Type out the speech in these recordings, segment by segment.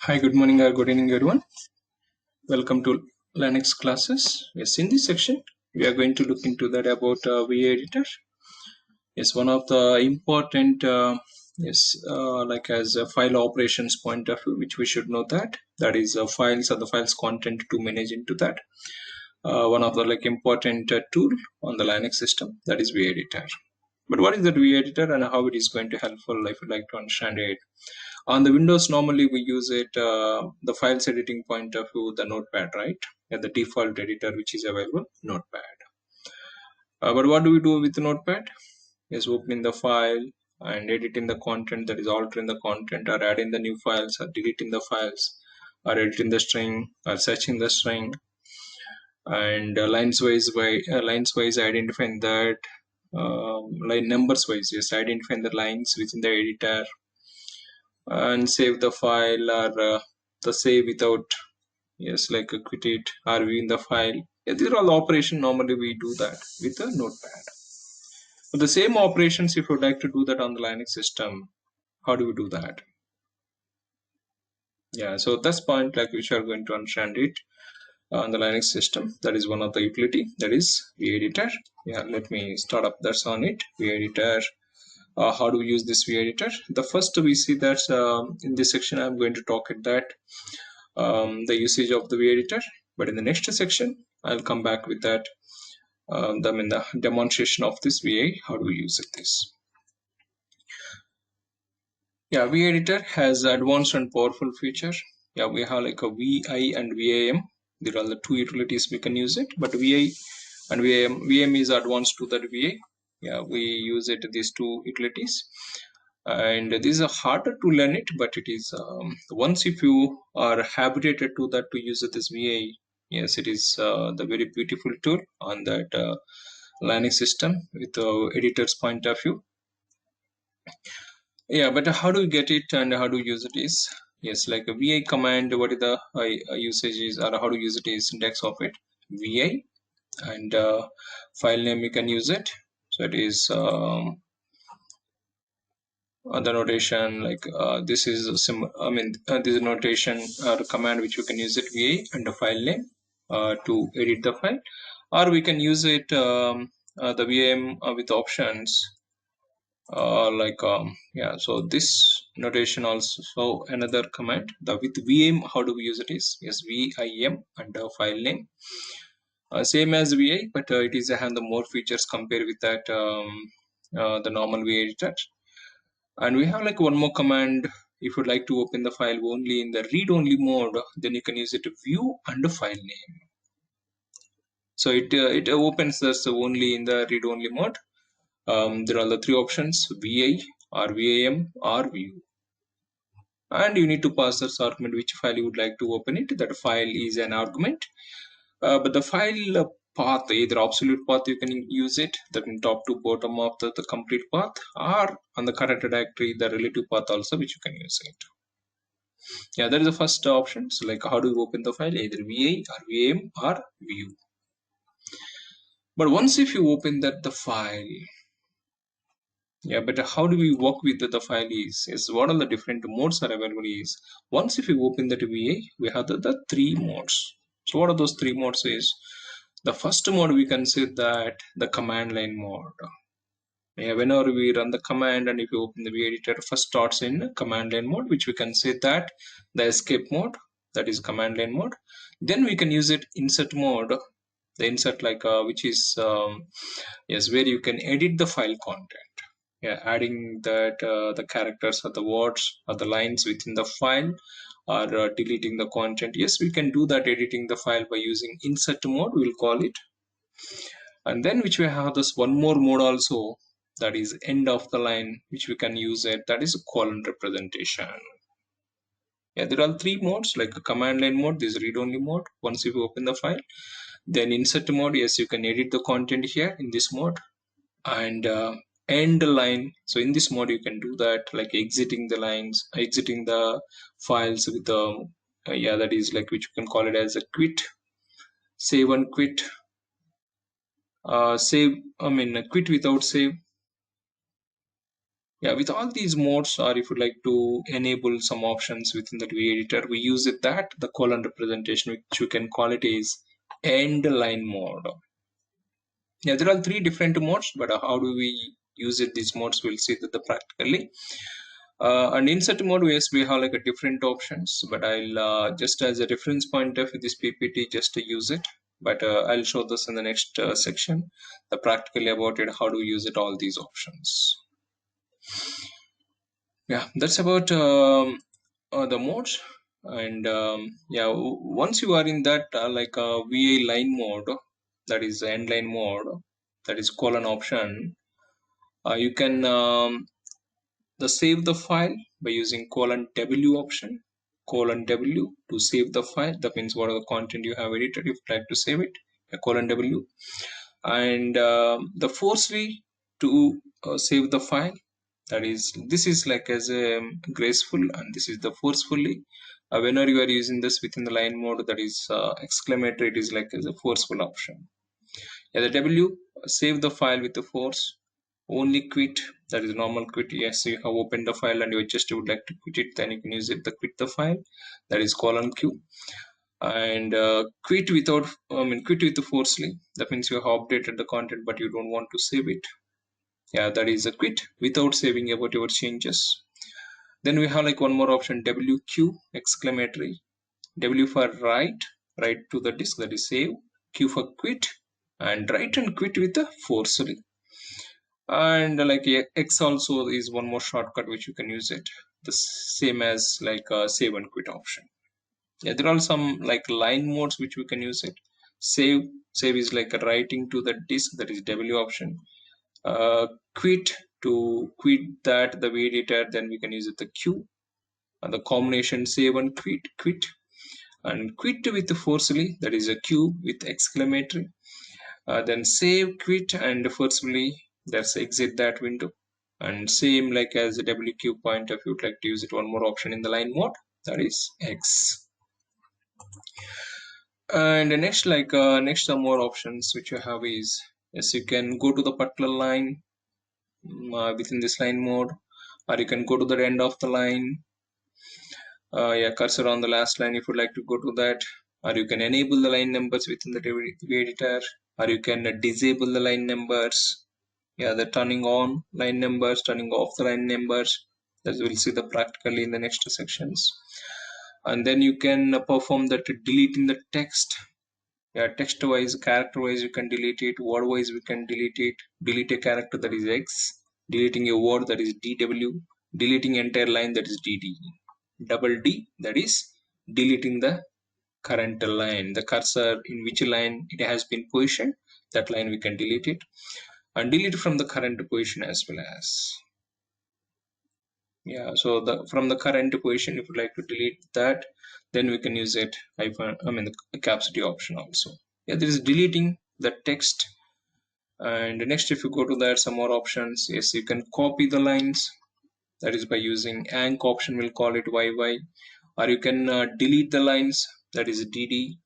Hi, good morning or good evening, everyone. Welcome to Linux classes. Yes, in this section, we are going to look into that about VA editor. Yes, one of the important, like as a file operations point of view, which we should know that is files or the files content to manage into that. One of the important tool on the Linux system, that is VA editor. But what is that VA editor and how it is going to helpful if you'd like to understand it? On the Windows, normally we use it, the files editing point of view, the Notepad, right? And the default editor which is available, Notepad. But what do we do with the Notepad? Is opening the file and editing the content, that is altering the content or adding the new files or deleting the files or editing the string or searching the string and lines wise identifying that line numbers wise, yes, identifying the lines within the editor and save the file or the save without, yes, like quit it or viewing the file. Yeah, these are all operation normally we do that with the Notepad. But the same operations, if you would like to do that on the Linux system, how do we do that? Yeah, so that's point like which are going to understand it on the Linux system. That is one of the utility, that is vEditor. Yeah, let me start up that's on it. vEditor. How do we use this vEditor? The first we see that in this section I'm going to talk at that the usage of the vEditor, but in the next section I'll come back with that the demonstration of this VA, how do we use this. Yeah, vEditor has advanced and powerful feature. Yeah, we have like a VI and VAM. There are the two utilities we can use it, but VI and VAM is advanced to that VA. Yeah, we use it these two utilities, and this is harder to learn it, but it is once if you are habituated to that to use this VA, yes, it is the very beautiful tool on that Linux system with the editor's point of view. Yeah, but how do you get it and how do you use it is, yes, like a VA command, what is the usage is or how to use it is syntax of it, VA, and file name you can use it. So it is the notation like this is this is notation or command which you can use it VA and the file name to edit the file, or we can use it the VM with options yeah, so this notation also another command the with VM. How do we use it is, yes, VIM and file name, same as VI, but it is have the more features compared with that the normal VA editor. And we have like one more command. If you'd like to open the file only in the read only mode, then you can use it view and file name. So it opens this only in the read only mode. There are the three options, VI or VAM or view. And you need to pass this argument which file you would like to open it. That file is an argument. But the file path, either absolute path you can use it, that in top to bottom of the complete path, or on the current directory, the relative path also which you can use it. Yeah, that is the first option. So like how do you open the file, either VA or VM or view. But once if you open that the file, yeah, but how do we work with the file is what are the different modes are available is, once if you open that VA, we have the three modes. So what are those three modes is, the first mode we can say that the command line mode. Yeah, whenever we run the command and if you open the VA editor, first starts in command line mode, which we can say that the escape mode, that is command line mode. Then we can use it insert mode, the insert like which is yes, where you can edit the file content. Yeah, adding that the characters or the words or the lines within the file, or deleting the content. Yes, we can do that, editing the file by using insert mode, we'll call it. And then which we have this one more mode also, that is end of the line, which we can use it, that is a colon representation. Yeah, there are three modes, like a command line mode, this read only mode once you open the file. Then insert mode, yes, you can edit the content here in this mode. And end line, so in this mode you can do that, like exiting the lines, exiting the files with the yeah, that is like which you can call it as a quit, save and quit, save, quit without save. Yeah, with all these modes, or if you like to enable some options within the view editor, we use it that the colon representation, which you can call it is end line mode. Yeah, there are three different modes, but how do we use it? These modes we'll see that the practically. And insert mode, yes, we have like a different options, but I'll just as a reference point of this PPT just to use it. But I'll show this in the next section, the practically about it, how to use it, all these options. Yeah, that's about the modes. And yeah, once you are in that like VA line mode, that is end line mode, that is colon option, you can the save the file by using colon W option, colon W to save the file. That means whatever content you have edited, if you like to save it, a colon W. And the forcefully to save the file, that is, this is like as a graceful, and this is the forcefully. Whenever you are using this within the line mode, that is exclamatory, it is like as a forceful option. Yeah, the W, save the file with the force. Only quit, that is normal quit. Yes, you have opened the file and you just would like to quit it, then you can use it the quit the file, that is colon Q. And quit without, quit with the forcefully, that means you have updated the content but you don't want to save it. Yeah, that is a quit without saving about your changes. Then we have like one more option, WQ exclamatory. W for write to the disk, that is save. Q for quit, and write and quit with the forcefully. And like X also is one more shortcut which you can use it, the same as like save and quit option. Yeah, there are some like line modes which we can use it. Save is like writing to the disk, that is W option. Quit to quit that the V editor, then we can use it the Q. And the combination save and quit, and quit with the forcefully, that is a Q with exclamatory. Then save, quit, and forcefully, that's exit that window. And same like as the WQ point, if you'd like to use it, one more option in the line mode, that is X. And the next like next some more options which you have is, yes, you can go to the particular line within this line mode, or you can go to the end of the line. Yeah, cursor on the last line if you'd like to go to that, or you can enable the line numbers within the view editor, or you can disable the line numbers. Yeah, the turning on line numbers, turning off the line numbers, as we'll see the practically in the next sections. And then you can perform that deleting the text. Yeah, text wise, character wise you can delete it, word wise we can delete it. Delete a character, that is X. Deleting a word, that is DW. Deleting entire line, that is DD. Double D, that is deleting the current line, the cursor in which line it has been positioned, that line we can delete it, and delete from the current position as well as. Yeah, so the from the current position, if you like to delete that, then we can use it the capacity option also. Yeah, there is deleting the text. And next, if you go to that, some more options. Yes, you can copy the lines, that is by using anc option, we'll call it YY. Or you can delete the lines, that is DD.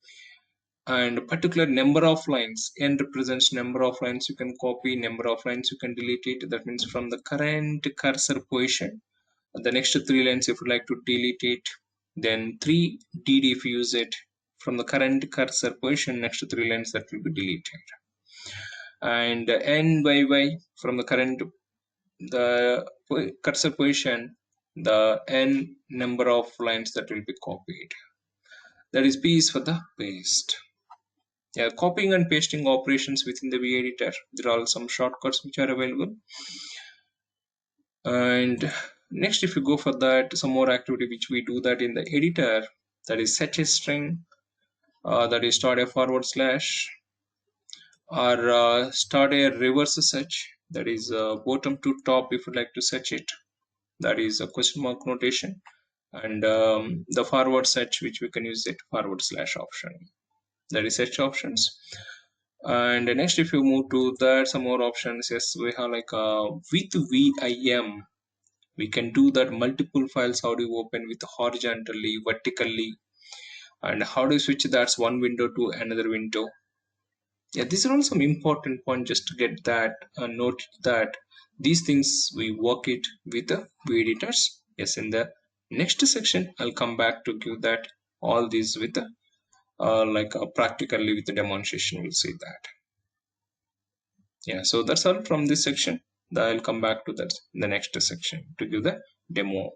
And particular number of lines, n represents number of lines, you can copy, number of lines you can delete it. That means from the current cursor position, the next three lines if you like to delete it, then 3 DD if you use it, from the current cursor position, next three lines that will be deleted. And n by y, from the current the cursor position, the n number of lines that will be copied. That is P is for the paste. Yeah, copying and pasting operations within the V editor, there are some shortcuts which are available. And next, if you go for that, some more activity which we do that in the editor, that is set a string, that is start a forward slash, or start a reverse search, that is bottom to top if you like to search it, that is a question mark notation. And the forward search which we can use it forward slash option, that is search options. And next, if you move to that, some more options. Yes, we have like with VIM, we can do that multiple files. How do you open with horizontally, vertically, and how do you switch that's one window to another window? Yeah, these are also some important point just to get that note that these things we work it with the view editors. Yes, in the next section, I'll come back to give that all these with the practically with the demonstration. We'll see that. Yeah, so that's all from this section. I'll come back to that in the next section to give the demo